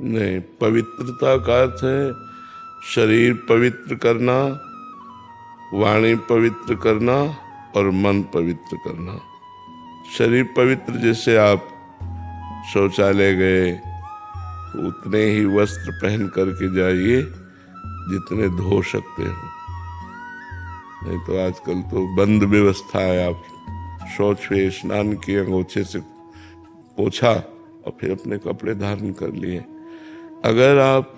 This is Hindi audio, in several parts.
नहीं, पवित्रता का अर्थ है शरीर पवित्र करना, वाणी पवित्र करना और मन पवित्र करना। शरीर पवित्र, जैसे आप शौचालय गए तो उतने ही वस्त्र पहन करके जाइए जितने धो सकते हो, नहीं तो आजकल तो बंद व्यवस्था है। आप शौच हुए, स्नान किए, अंगोछे से पोछा और फिर अपने कपड़े धारण कर लिए। अगर आप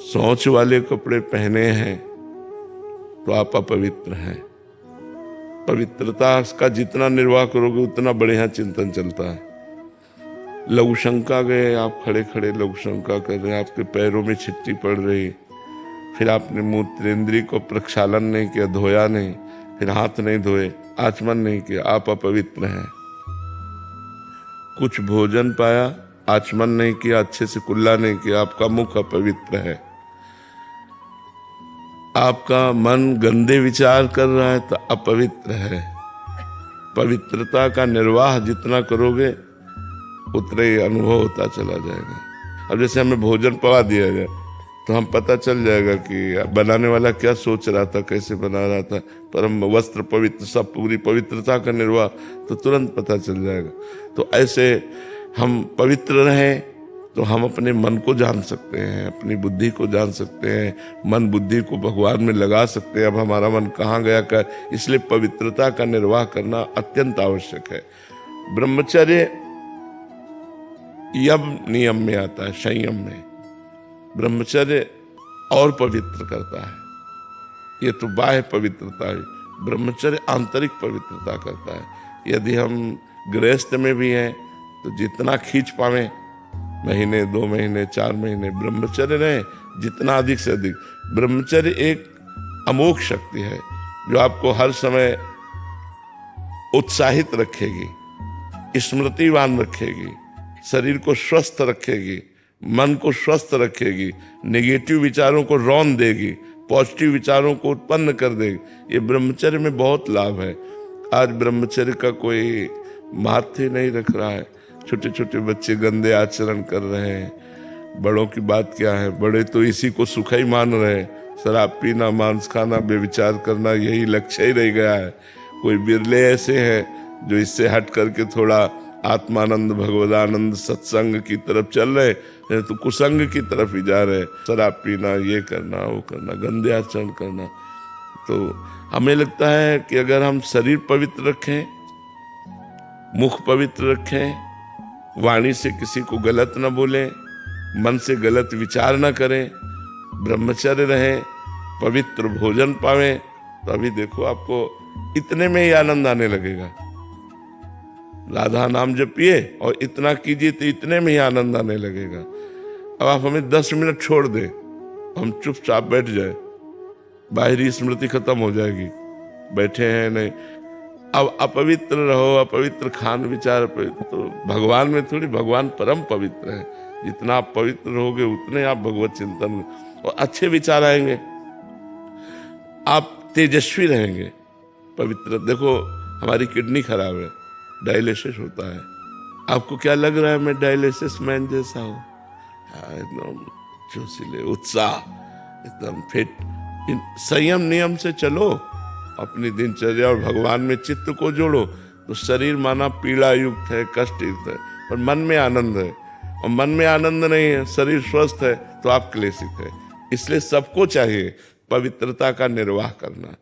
शौच वाले कपड़े पहने हैं तो आप अपवित्र हैं। पवित्रता का जितना निर्वाह करोगे उतना बढ़िया चिंतन चलता है। लघु शंका गए, आप खड़े खड़े लघु शंका कर रहे हैं, आपके पैरों में छिट्टी पड़ रही, फिर आपने मूत्रेंद्रिय को प्रक्षालन नहीं किया, धोया नहीं, फिर हाथ नहीं धोए, आचमन नहीं किया, आप अपवित्र हैं। कुछ भोजन पाया, आचमन नहीं किया, अच्छे से कुल्ला नहीं किया, आपका मुख अपवित्र है। आपका मन गंदे विचार कर रहा है तो अपवित्र है। पवित्रता का निर्वाह जितना करोगे उतना ही अनुभव होता चला जाएगा। अब जैसे हमें भोजन पवा दिया जाए तो हम पता चल जाएगा कि बनाने वाला क्या सोच रहा था, कैसे बना रहा था। पर हम वस्त्र पवित्र, सब पूरी पवित्रता का निर्वाह, तो तुरंत पता चल जाएगा। तो ऐसे हम पवित्र रहें तो हम अपने मन को जान सकते हैं, अपनी बुद्धि को जान सकते हैं, मन बुद्धि को भगवान में लगा सकते हैं। अब हमारा मन कहाँ गया कर, इसलिए पवित्रता का निर्वाह करना अत्यंत आवश्यक है। ब्रह्मचर्य यम नियम में आता है, संयम में। ब्रह्मचर्य और पवित्र करता है। ये तो बाह्य पवित्रता है, ब्रह्मचर्य आंतरिक पवित्रता करता है। यदि हम गृहस्थ में भी हैं तो जितना खींच पावें, महीने, 2 महीने, 4 महीने ब्रह्मचर्य रहे, जितना अधिक से अधिक। ब्रह्मचर्य एक अमोघ शक्ति है जो आपको हर समय उत्साहित रखेगी, स्मृतिवान रखेगी, शरीर को स्वस्थ रखेगी, मन को स्वस्थ रखेगी, नेगेटिव विचारों को रौंद देगी, पॉजिटिव विचारों को उत्पन्न कर देगी। ये ब्रह्मचर्य में बहुत लाभ है। आज ब्रह्मचर्य का कोई महत्व नहीं रख रहा है। छोटे छोटे बच्चे गंदे आचरण कर रहे हैं। बड़ों की बात क्या है, बड़े तो इसी को सुख ही मान रहे हैं। शराब पीना, मांस खाना, बेविचार करना, यही लक्ष्य ही रह गया है। कोई बिरले ऐसे हैं जो इससे हट करके थोड़ा आत्मानंद, भगवदानंद, सत्संग की तरफ चल रहे हैं, तो कुसंग की तरफ ही जा रहे हैं। शराब पीना, ये करना, वो करना, गंदे आचरण करना। तो हमें लगता है कि अगर हम शरीर पवित्र रखें, मुख पवित्र रखें, वाणी से किसी को गलत न बोलें, मन से गलत विचार न करें, ब्रह्मचर्य रहें, पवित्र भोजन पावें, तो अभी देखो आपको इतने में ही आनंद आने लगेगा। राधा नाम जपिए और इतना कीजिए तो इतने में ही आनंद आने लगेगा। अब आप हमें 10 मिनट छोड़ दें, हम चुपचाप बैठ जाए, बाहरी स्मृति खत्म हो जाएगी। बैठे हैं नहीं, अब अपवित्र रहो, अपवित्र खान विचार, तो भगवान में थोड़ी, भगवान परम पवित्र है। जितना आप पवित्र रहोगे उतने आप भगवत चिंतन और अच्छे विचार आएंगे, आप तेजस्वी रहेंगे। पवित्र, देखो हमारी किडनी खराब है, डायलिसिस होता है। आपको क्या लग रहा है मैं डायलिसिस मैन जैसा हूँ? एकदम जोशीले, उत्साह, एकदम फिट। संयम नियम से चलो, अपनी दिनचर्या और भगवान में चित्त को जोड़ो, तो शरीर माना पीड़ा युक्त है, कष्ट युक्त है, पर मन में आनंद है। और मन में आनंद नहीं है, शरीर स्वस्थ है, तो आप क्लेशित है। इसलिए सबको चाहिए पवित्रता का निर्वाह करना।